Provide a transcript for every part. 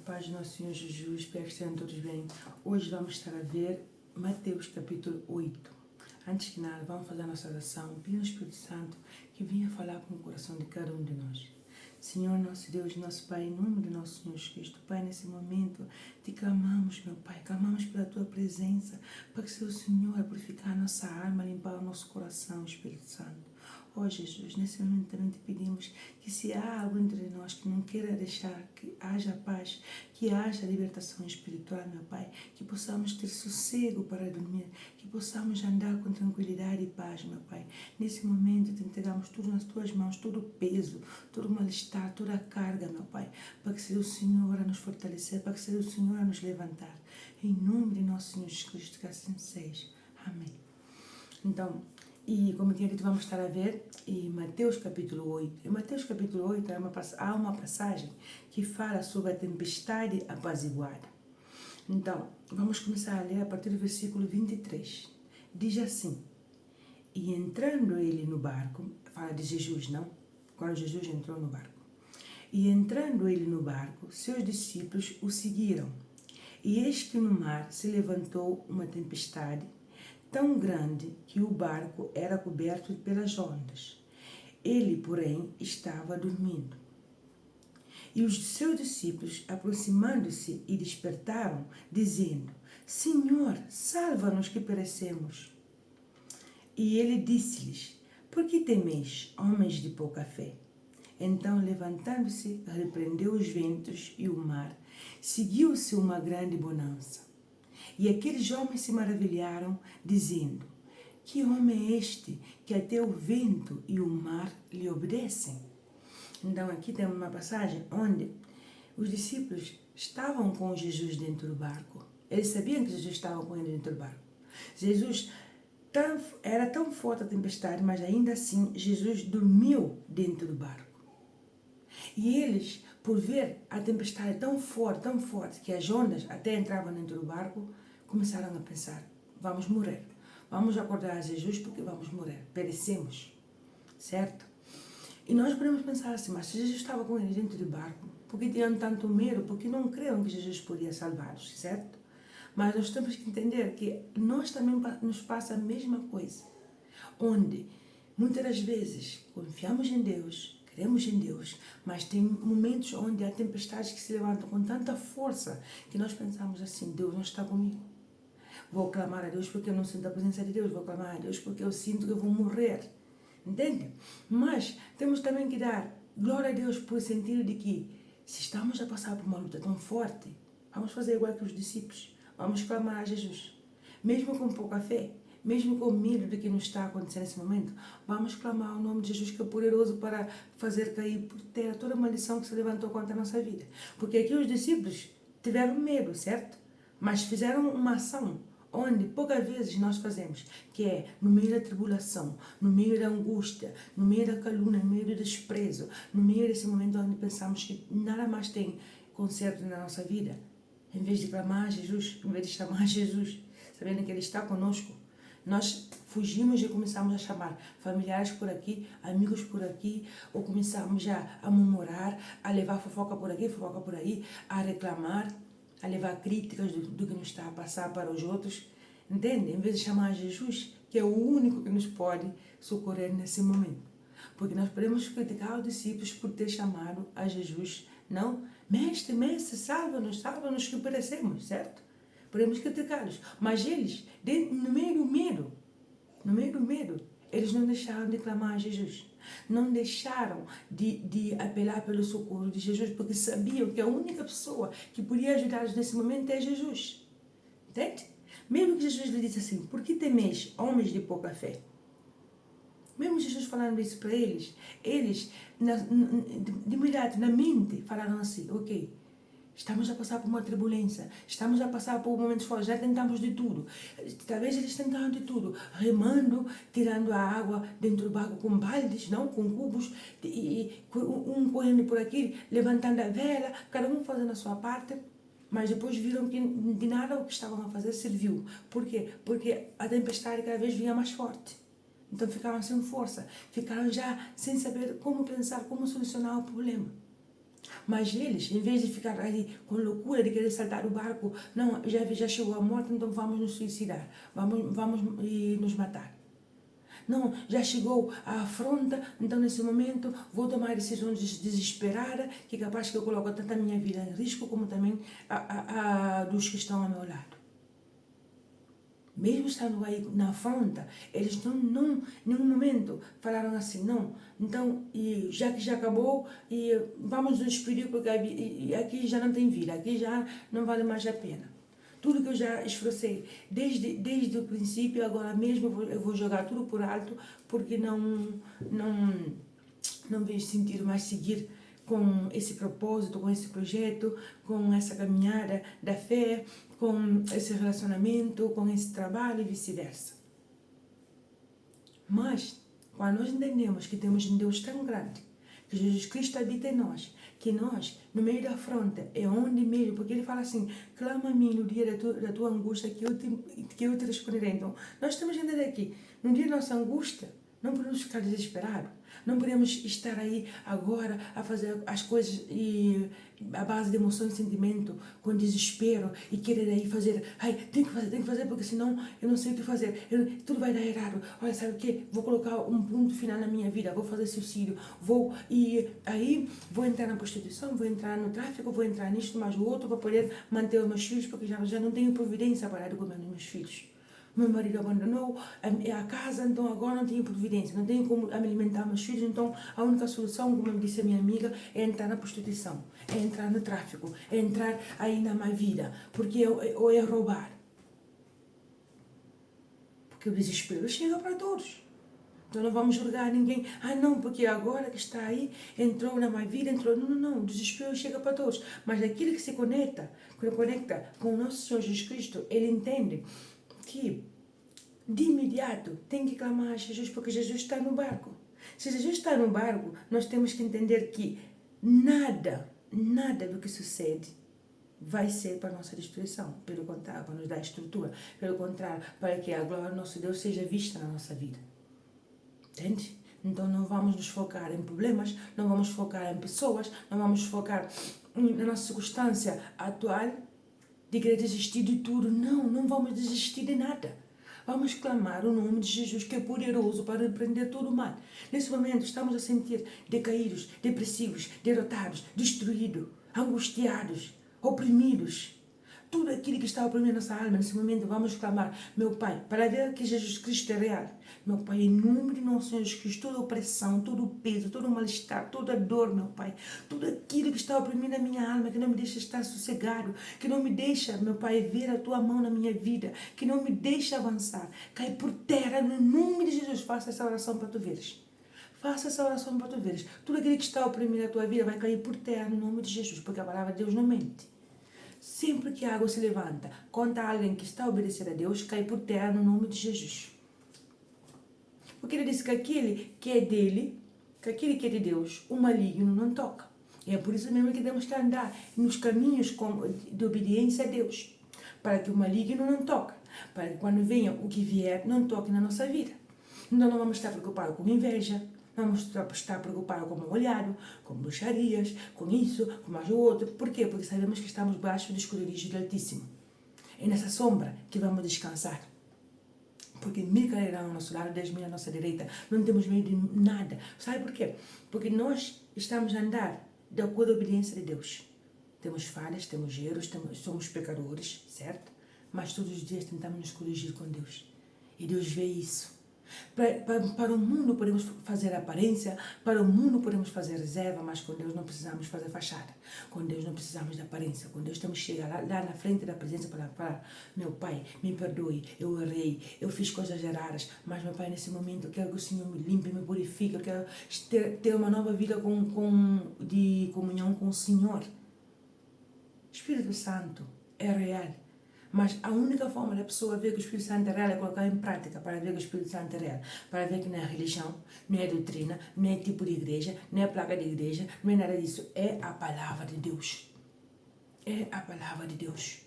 paz do nosso Senhor Jesus, espero que estejam todos bem. Hoje vamos estar a ver Mateus capítulo 8. Antes que nada, vamos fazer a nossa oração, pedindo ao Espírito Santo que venha falar com o coração de cada um de nós. Senhor, nosso Deus, nosso Pai, em nome do nosso Senhor Jesus Cristo, Pai, nesse momento te clamamos, meu Pai, clamamos pela Tua presença, para que seja o Senhor a purificar a nossa alma, limpar o nosso coração, Espírito Santo. Ó Jesus, nesse momento também te pedimos que se há algo entre nós que não queira deixar que haja paz, que haja libertação espiritual, meu Pai, que possamos ter sossego para dormir, que possamos andar com tranquilidade e paz, meu Pai. Nesse momento te entregamos tudo nas Tuas mãos, todo o peso, todo o mal-estar, toda a carga, meu Pai, para que seja o Senhor a nos fortalecer, para que seja o Senhor a nos levantar. Em nome de nosso Senhor Jesus Cristo, que assim seja. Amém. Então, e como tinha dito, vamos estar a ver em Mateus capítulo 8. Em Mateus capítulo 8 há uma passagem que fala sobre a tempestade apaziguada. Então, vamos começar a ler a partir do versículo 23. Diz assim: E entrando ele no barco, fala de Jesus, não? Quando Jesus entrou no barco. E entrando ele no barco, seus discípulos o seguiram. E eis que no mar se levantou uma tempestade tão grande que o barco era coberto pelas ondas. Ele, porém, estava dormindo. E os seus discípulos, aproximando-se, e despertaram, dizendo: Senhor, salva-nos que perecemos. E ele disse-lhes: Por que temeis, homens de pouca fé? Então, levantando-se, repreendeu os ventos e o mar. Seguiu-se uma grande bonança. E aqueles homens se maravilharam, dizendo: Que homem é este, que até o vento e o mar lhe obedecem? Então aqui tem uma passagem onde os discípulos estavam com Jesus dentro do barco. Eles sabiam que Jesus estava com ele dentro do barco. Era tão forte a tempestade, mas ainda assim Jesus dormiu dentro do barco. E eles, por ver a tempestade tão forte, que as ondas até entravam dentro do barco, começaram a pensar: vamos morrer, vamos acordar a Jesus porque vamos morrer, perecemos, certo? E nós podemos pensar assim: mas se Jesus estava com eles dentro do barco, por que tinham tanto medo? Porque não creram que Jesus podia salvá-los, certo? Mas nós temos que entender que nós também nos passa a mesma coisa, onde muitas das vezes confiamos em Deus, cremos em Deus, mas tem momentos onde há tempestades que se levantam com tanta força que nós pensamos assim: Deus não está comigo. Vou clamar a Deus porque eu não sinto a presença de Deus, vou clamar a Deus porque eu sinto que eu vou morrer. Entende? Mas temos também que dar glória a Deus por sentido de que, se estamos a passar por uma luta tão forte, vamos fazer igual que os discípulos. Vamos clamar a Jesus. Mesmo com pouca fé, mesmo com medo do que nos está acontecendo nesse momento, vamos clamar o nome de Jesus, que é poderoso para fazer cair por terra toda a maldição que se levantou contra a nossa vida. Porque aqui os discípulos tiveram medo, certo? Mas fizeram uma ação onde poucas vezes nós fazemos, que é no meio da tribulação, no meio da angústia, no meio da calúnia, no meio do desprezo, no meio desse momento onde pensamos que nada mais tem conserto na nossa vida. Em vez de clamar a Jesus, em vez de chamar a Jesus, sabendo que Ele está conosco, nós fugimos e começamos a chamar familiares por aqui, amigos por aqui, ou começamos já a murmurar, a levar fofoca por aqui, fofoca por aí, a reclamar, a levar críticas do que nos está a passar para os outros. Entende? Em vez de chamar a Jesus, que é o único que nos pode socorrer nesse momento. Porque nós podemos criticar os discípulos por ter chamado a Jesus, não? Mestre, salva-nos que perecemos, certo? Podemos criticá-los. Mas eles, no meio do medo, eles não deixaram de clamar a Jesus. Não deixaram de apelar pelo socorro de Jesus, porque sabiam que a única pessoa que podia ajudá-los nesse momento é Jesus. Entende? Mesmo que Jesus lhe disse assim: Por que temeis, homens de pouca fé? Mesmo Jesus falando isso para eles, de imediato, na mente, falaram assim: Ok, estamos a passar por uma turbulência, estamos a passar por momentos fortes, já tentamos de tudo. Talvez eles tentaram de tudo, remando, tirando a água dentro do barco com baldes, não, com cubos, e um correndo por aqui, levantando a vela, cada um fazendo a sua parte. Mas depois viram que de nada o que estavam a fazer serviu. Por quê? Porque a tempestade cada vez vinha mais forte. Então ficaram sem força, ficaram já sem saber como pensar, como solucionar o problema. Mas eles, em vez de ficar ali com loucura de querer saltar o barco, não, já chegou a morte, então vamos nos suicidar, vamos nos matar. Não, já chegou a afronta, então nesse momento vou tomar decisões desesperada, que é capaz que eu coloco tanto a minha vida em risco, como também a dos que estão ao meu lado. Mesmo estando aí na afronta, eles não, em nenhum momento falaram assim, não, então, e já que já acabou, e vamos nos despedir porque aqui já não tem vida, aqui já não vale mais a pena. Tudo que eu já esforcei desde o princípio, agora mesmo eu vou jogar tudo por alto, porque não vejo sentido mais seguir com esse propósito, com esse projeto, com essa caminhada da fé, com esse relacionamento, com esse trabalho e vice-versa. Mas, quando nós entendemos que temos um Deus tão grande, que Jesus Cristo habita em nós, que nós, no meio da afronta, é onde mesmo, porque ele fala assim, clama a mim no dia da tua angústia, que eu te responderei. Então, nós temos que entender aqui, no dia da nossa angústia, não podemos ficar desesperados. Não podemos estar aí agora a fazer as coisas e a base de emoção e sentimento, com desespero e querer aí fazer, ai, tem que fazer porque senão eu não sei o que fazer, tudo vai dar errado. Olha, sabe o quê? Vou colocar um ponto final na minha vida, vou fazer suicídio, e aí vou entrar na prostituição, vou entrar no tráfico, vou entrar nisto, mais o outro, para poder manter os meus filhos, porque já não tenho providência para dar comer os meus filhos. Meu marido abandonou a casa, então agora não tenho providência, não tenho como alimentar meus filhos, então a única solução, como me disse a minha amiga, é entrar na prostituição, é entrar no tráfico, é entrar aí na má vida, porque ou é roubar. Porque o desespero chega para todos. Então não vamos julgar ninguém, não, porque agora que está aí, entrou na má vida, entrou... Não, o desespero chega para todos. Mas aquele que se conecta com o nosso Senhor Jesus Cristo, ele entende que de imediato tem que clamar a Jesus, porque Jesus está no barco. Se Jesus está no barco, nós temos que entender que nada do que sucede vai ser para a nossa destruição. Pelo contrário, para nos dar estrutura. Pelo contrário, para que a glória do nosso Deus seja vista na nossa vida. Entende? Então não vamos nos focar em problemas, não vamos focar em pessoas, não vamos focar na nossa circunstância atual de querer desistir de tudo. Não vamos desistir de nada. Vamos clamar o nome de Jesus, que é poderoso para repreender todo o mal. Nesse momento estamos a sentir decaídos, depressivos, derrotados, destruídos, angustiados, oprimidos. Tudo aquilo que está oprimindo nossa alma, nesse momento vamos clamar, meu Pai, para ver que Jesus Cristo é real. Meu Pai, em nome de nosso Senhor Jesus Cristo, toda opressão, todo o peso, todo o mal-estar, toda a dor, meu Pai, tudo aquilo que está oprimindo a minha alma, que não me deixa estar sossegado, que não me deixa, meu Pai, ver a Tua mão na minha vida, que não me deixa avançar, cai por terra, no nome de Jesus. Faça essa oração para tu veres. Faça essa oração para tu veres. Tudo aquilo que está oprimindo a tua vida vai cair por terra no nome de Jesus, porque a palavra de Deus não mente. Sempre que a água se levanta contra alguém que está a obedecer a Deus, cai por terra no nome de Jesus. Porque ele disse que aquele que é dele, que aquele que é de Deus, o maligno não toca. E é por isso mesmo que temos que andar nos caminhos de obediência a Deus, para que o maligno não toque, para que quando venha o que vier, não toque na nossa vida. Então não vamos estar preocupados com inveja, não vamos estar preocupados com mal-olhado, com bruxarias, com isso, com mais o outro. Por quê? Porque sabemos que estamos debaixo do esconderijo do Altíssimo. É nessa sombra que vamos descansar. Porque 1000 cairão ao nosso lado, 10.000 à nossa direita. Não temos medo de nada. Sabe por quê? Porque nós estamos a andar de acordo com a obediência de Deus. Temos falhas, temos erros, somos pecadores, certo? Mas todos os dias tentamos nos corrigir com Deus. E Deus vê isso. Para o mundo podemos fazer aparência, para o mundo podemos fazer reserva, mas com Deus não precisamos fazer fachada. Com Deus não precisamos de aparência. Com Deus temos que chegar lá na frente da presença para falar, meu Pai, me perdoe, eu errei, eu fiz coisas erradas, mas meu Pai, nesse momento eu quero que o Senhor me limpe, me purifique, eu quero ter uma nova vida de comunhão com o Senhor. Espírito Santo é real. Mas a única forma da pessoa ver que o Espírito Santo é real é colocar em prática para ver que o Espírito Santo é real. Para ver que não é religião, não é doutrina, não é tipo de igreja, não é placa de igreja, não é nada disso. É a palavra de Deus. É a palavra de Deus.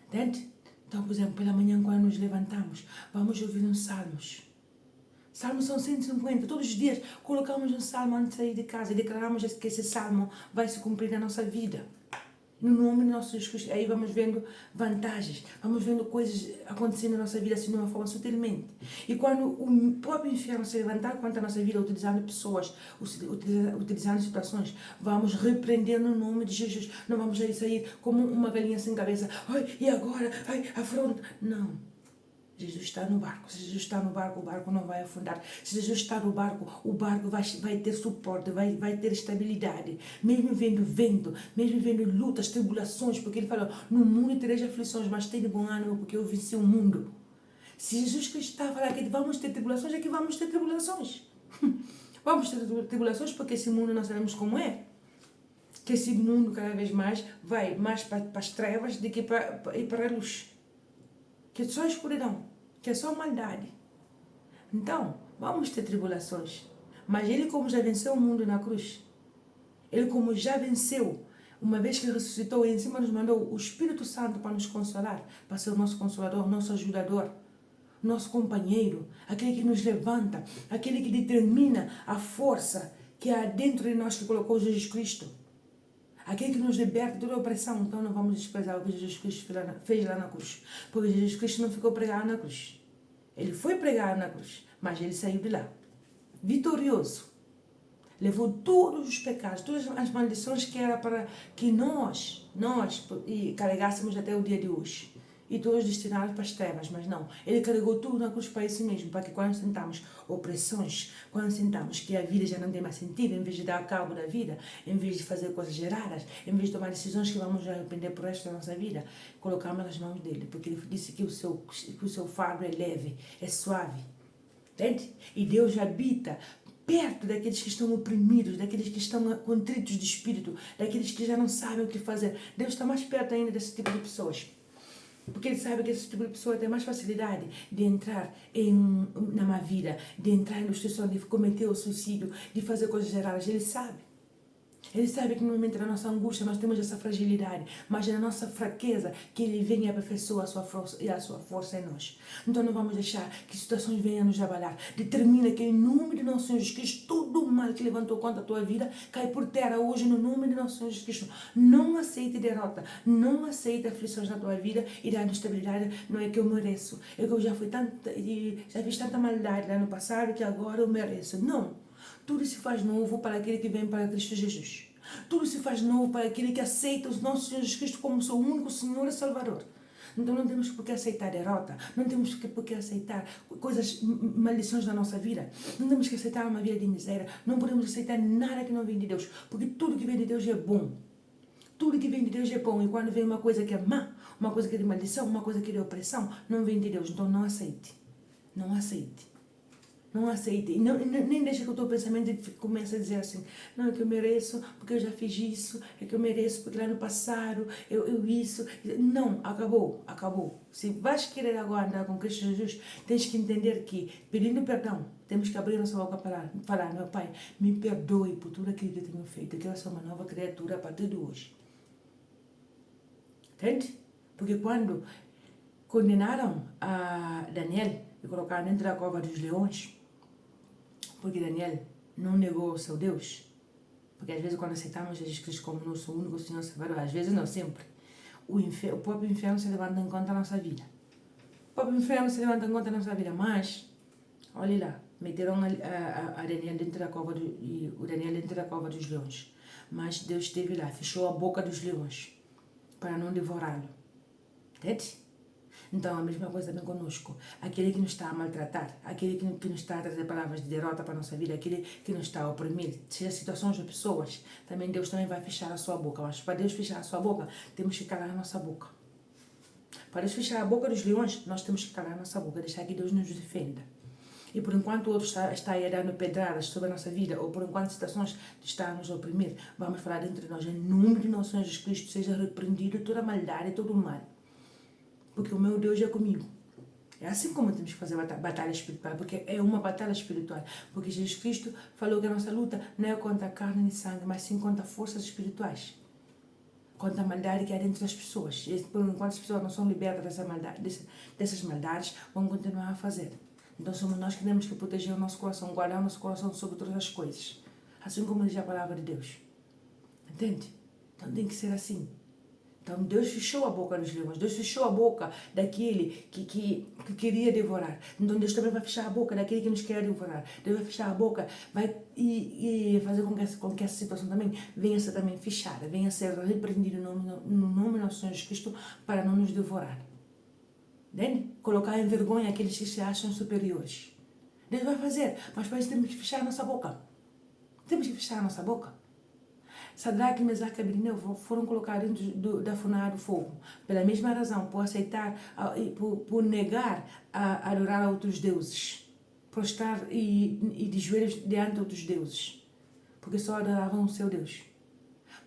Entende? Então, por exemplo, pela manhã quando nos levantamos, vamos ouvir uns salmos. Salmos são 150. Todos os dias colocamos um salmo antes de sair de casa e declaramos que esse salmo vai se cumprir na nossa vida. No nome de nosso Jesus Cristo. Aí vamos vendo vantagens, vamos vendo coisas acontecendo na nossa vida assim de uma forma sutilmente. E quando o próprio inferno se levantar contra a nossa vida, utilizando pessoas, utilizando situações, vamos repreender no nome de Jesus. Não vamos sair como uma galinha sem cabeça. Ai, e agora? Ai, afronta. Não. Jesus está no barco. Se Jesus está no barco, o barco não vai afundar. Se Jesus está no barco, o barco vai ter suporte, vai ter estabilidade. Mesmo vendo vento, mesmo vendo lutas, tribulações, porque ele falou, no mundo tereis aflições, mas tem de bom ânimo, porque eu venci o mundo. Se Jesus Cristo está a falar que vamos ter tribulações, é que vamos ter tribulações. Vamos ter tribulações porque esse mundo não sabemos como é. Que esse mundo cada vez mais vai mais para as trevas do que para a luz. Que é só escuridão, que é só maldade. Então, vamos ter tribulações. Mas ele, como já venceu o mundo na cruz, ele, como já venceu, uma vez que ele ressuscitou, ele em cima nos mandou o Espírito Santo para nos consolar, para ser o nosso consolador, nosso ajudador, nosso companheiro, aquele que nos levanta, aquele que determina a força que há dentro de nós que colocou Jesus Cristo. Aquele que nos liberta de toda a opressão. Então não vamos desprezar o que Jesus Cristo fez lá na cruz. Porque Jesus Cristo não ficou pregado na cruz. Ele foi pregado na cruz, mas ele saiu de lá vitorioso. Levou todos os pecados, todas as maldições que era para que nós carregássemos até o dia de hoje. E todos destinados para as trevas, mas não. Ele carregou tudo na cruz para isso mesmo, para que quando sentamos opressões, quando sentamos que a vida já não tem mais sentido, em vez de dar cabo da vida, em vez de fazer coisas erradas, em vez de tomar decisões que vamos arrepender por resto da nossa vida, colocamos nas mãos dele, porque ele disse que o seu fardo é leve, é suave. Entende? E Deus habita perto daqueles que estão oprimidos, daqueles que estão contritos de espírito, daqueles que já não sabem o que fazer. Deus está mais perto ainda desse tipo de pessoas. Porque ele sabe que esse tipo de pessoa tem mais facilidade de entrar na má vida, de entrar em prostituição, de cometer o suicídio, de fazer coisas erradas. Ele sabe. Ele sabe que no momento da nossa angústia nós temos essa fragilidade, mas é na nossa fraqueza que ele vem e aperfeiçoa a sua força em nós. Então não vamos deixar que situações venham nos abalar. Determina que em nome de nosso Senhor Jesus Cristo, todo o mal que levantou contra a tua vida cai por terra hoje no nome de nosso Senhor Jesus Cristo. Não aceite derrota, não aceite aflições na tua vida e da instabilidade. Não é que eu mereço, é que eu já fiz tanta maldade lá no passado que agora eu mereço. Não. Tudo se faz novo para aquele que vem para Cristo Jesus. Tudo se faz novo para aquele que aceita o nosso Senhor Jesus Cristo como seu único Senhor e Salvador. Então não temos por que aceitar derrota, não temos por que aceitar maldições na nossa vida, não temos que aceitar uma vida de miséria, não podemos aceitar nada que não vem de Deus, porque tudo que vem de Deus é bom. Tudo que vem de Deus é bom, e quando vem uma coisa que é má, uma coisa que é de maldição, uma coisa que é de opressão, não vem de Deus. Então não aceite, não aceite. Não aceite. Nem deixe que o teu pensamento comece a dizer assim, não, é que eu mereço porque eu já fiz isso, é que eu mereço porque lá no passado eu isso. Não, acabou. Se vais querer agora andar com Cristo Jesus, tens que entender que, pedindo perdão, temos que abrir nossa boca para falar, meu Pai, me perdoe por tudo aquilo que eu tenho feito, eu quero ser uma nova criatura a partir de hoje. Entende? Porque quando condenaram a Daniel e colocaram dentro da cova dos leões, porque Daniel não negou o seu Deus. Porque às vezes quando aceitamos Jesus Cristo como nosso único Senhor e Salvador, às vezes não sempre, o próprio inferno se levanta em conta da nossa vida. O próprio inferno se levanta em conta da nossa vida, mas, olhe lá, meteram a Daniel dentro da cova o Daniel dentro da cova dos leões. Mas Deus esteve lá, fechou a boca dos leões para não devorá-lo. Entende? Então, a mesma coisa também conosco. Aquele que nos está a maltratar, aquele que nos está a trazer palavras de derrota para a nossa vida, aquele que nos está a oprimir, seja situações ou pessoas, também Deus também vai fechar a sua boca. Mas para Deus fechar a sua boca, temos que calar a nossa boca. Para Deus fechar a boca dos leões, nós temos que calar a nossa boca, deixar que Deus nos defenda. E por enquanto o outro está aí dando pedradas sobre a nossa vida, ou por enquanto situações estão a nos oprimir, vamos falar dentro de nós, em nome de nosso Senhor Jesus Cristo, seja repreendido toda a maldade e todo o mal. Porque o meu Deus é comigo. É assim como temos que fazer batalha espiritual, porque é uma batalha espiritual. Porque Jesus Cristo falou que a nossa luta não é contra carne e sangue, mas sim contra forças espirituais. Contra a maldade que há dentro das pessoas. E por enquanto as pessoas não são libertas dessas maldades, vão continuar a fazer. Então somos nós que temos que proteger o nosso coração, guardar o nosso coração sobre todas as coisas. Assim como diz a palavra de Deus. Entende? Então tem que ser assim. Então Deus fechou a boca dos leões, Deus fechou a boca daquele que queria devorar. Então Deus também vai fechar a boca daquele que nos quer devorar. Deus vai fechar a boca e fazer com que essa situação também venha a ser também fechada, venha a ser repreendida no nome do nosso Senhor Jesus Cristo para não nos devorar. Entende? Colocar em vergonha aqueles que se acham superiores. Deus vai fazer, mas para isso temos que fechar a nossa boca. Temos que fechar a nossa boca. Sadraque, Mesaque e Abednego foram colocados dentro da fornalha do fogo. Pela mesma razão, por aceitar, por negar a adorar a outros deuses. Prostrar e de joelhos diante de outros deuses. Porque só adoravam o seu Deus.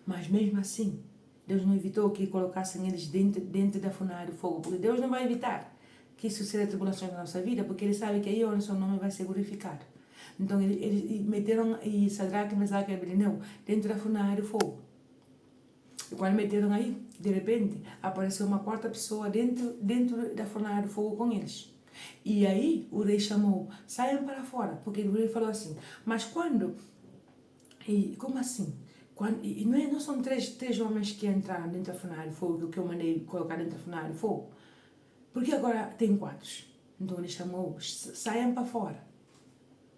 Mas mesmo assim, Deus não evitou que colocassem eles dentro da fornalha do fogo. Porque Deus não vai evitar que suceda tribulações na nossa vida, porque Ele sabe que aí é onde o seu nome vai ser glorificado. Então eles meteram Sadraque, Mesaque e Abednego dentro da fornalha do fogo. E quando meteram aí, de repente, apareceu uma quarta pessoa dentro da fornalha do fogo com eles. E aí o rei chamou, saiam para fora, porque o rei falou assim, mas quando... E como assim? Não são três homens que entraram dentro da fornalha do fogo, que eu mandei colocar dentro da fornalha do fogo? Porque agora tem quatro. Então ele chamou, saiam para fora.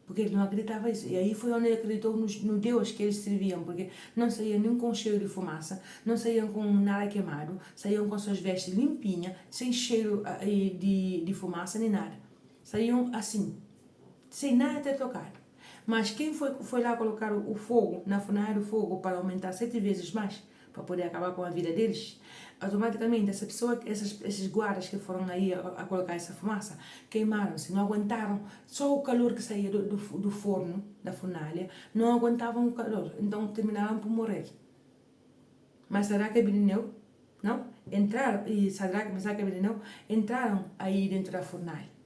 Porque ele não acreditava isso. E aí foi onde ele acreditou no Deus que eles serviam, porque não saíam nem com cheiro de fumaça, não saíam com nada queimado, saíam com suas vestes limpinhas, sem cheiro de fumaça nem nada. Saíam assim, sem nada ter tocado. Mas quem foi lá colocar o fogo na fornalha do fogo para aumentar 7 vezes mais, para poder acabar com a vida deles, automaticamente esses guardas que foram aí a colocar essa fumaça, queimaram-se, não aguentaram, só o calor que saía do forno, da fornalha, não aguentavam o calor, então terminaram por morrer. Mas Sadraque e Abednego, não? Entraram, e Sadraque, Mesaque e Abednego entraram aí dentro da fornalha.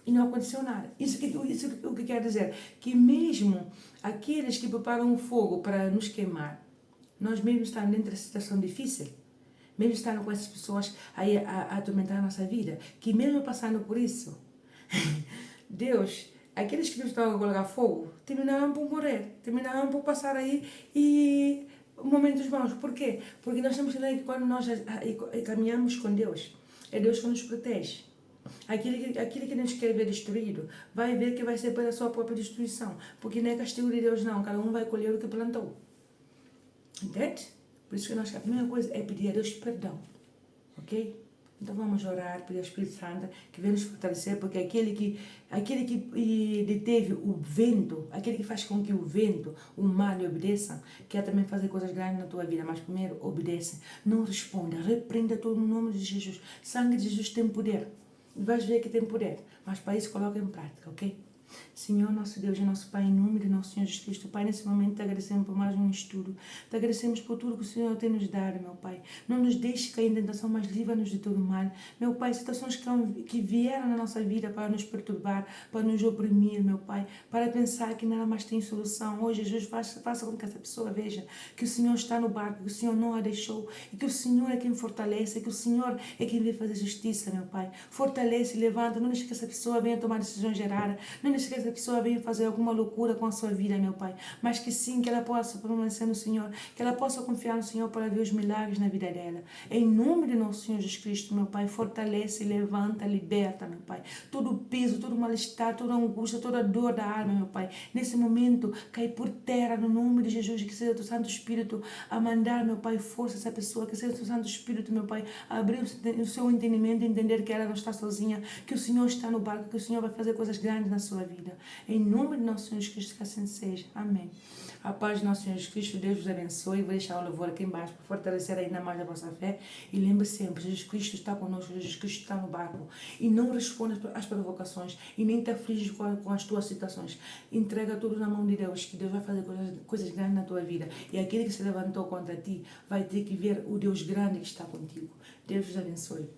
E não aconteceu nada. Isso o que quer dizer? Que mesmo aqueles que preparam o fogo para nos queimar, nós mesmos estamos dentro de situação difícil, mesmo estando com essas pessoas aí a atormentar a nossa vida, que mesmo passando por isso, Deus, aqueles que nos estavam a colocar fogo, terminaram por morrer, terminaram por passar aí e momentos maus. Por quê? Porque nós temos que lembrar que quando nós caminhamos com Deus, é Deus que nos protege. Aquele que nos quer ver destruído, vai ver que vai ser pela sua própria destruição. Porque não é castigo de Deus, não. Cada um vai colher o que plantou. Entende? Por isso que a primeira coisa é pedir a Deus perdão. Ok? Então vamos orar, pedir ao Espírito Santo que venha nos fortalecer, porque aquele que deteve o vento, aquele que faz com que o vento, o mar lhe obedeçam, quer também fazer coisas grandes na tua vida, mas primeiro obedece. Não responda, repreenda todo no nome de Jesus. Sangue de Jesus tem poder. Vais ver que tem poder, mas para isso coloca em prática, ok? Senhor, nosso Deus e nosso Pai, em nome de nosso Senhor Jesus Cristo, Pai, nesse momento te agradecemos por mais um estudo, te agradecemos por tudo que o Senhor tem nos dado, meu Pai. Não nos deixe cair em tentação, mas livra-nos de todo mal. Meu Pai, situações que vieram na nossa vida para nos perturbar, para nos oprimir, meu Pai, para pensar que nada mais tem solução. Hoje, Jesus, faça com que essa pessoa veja que o Senhor está no barco, que o Senhor não a deixou, e que o Senhor é quem fortalece, que o Senhor é quem vem fazer justiça, meu Pai. Fortalece, levanta, não deixe que essa pessoa venha tomar decisões erradas, não deixe que essa pessoa venha fazer alguma loucura com a sua vida, meu Pai, mas que sim, que ela possa permanecer no Senhor, que ela possa confiar no Senhor para ver os milagres na vida dela. Em nome de nosso Senhor Jesus Cristo, meu Pai, fortalece, levanta, liberta, meu Pai. Todo o peso, todo o mal-estar, toda a angústia, toda a dor da alma, meu Pai, nesse momento, cai por terra no nome de Jesus, que seja o Santo Espírito a mandar, meu Pai, força a essa pessoa, que seja o Santo Espírito, meu Pai, a abrir o seu entendimento, entender que ela não está sozinha, que o Senhor está no barco, que o Senhor vai fazer coisas grandes na sua vida. Em nome de nosso Senhor Jesus Cristo, que assim seja. Amém. A paz de nosso Senhor Jesus Cristo, Deus vos abençoe. Vou deixar o louvor aqui embaixo para fortalecer ainda mais a vossa fé. E lembre sempre, Jesus Cristo está conosco, Jesus Cristo está no barco. E não responde às provocações e nem te aflige com as tuas situações. Entrega tudo na mão de Deus, que Deus vai fazer coisas grandes na tua vida. E aquele que se levantou contra ti vai ter que ver o Deus grande que está contigo. Deus vos abençoe.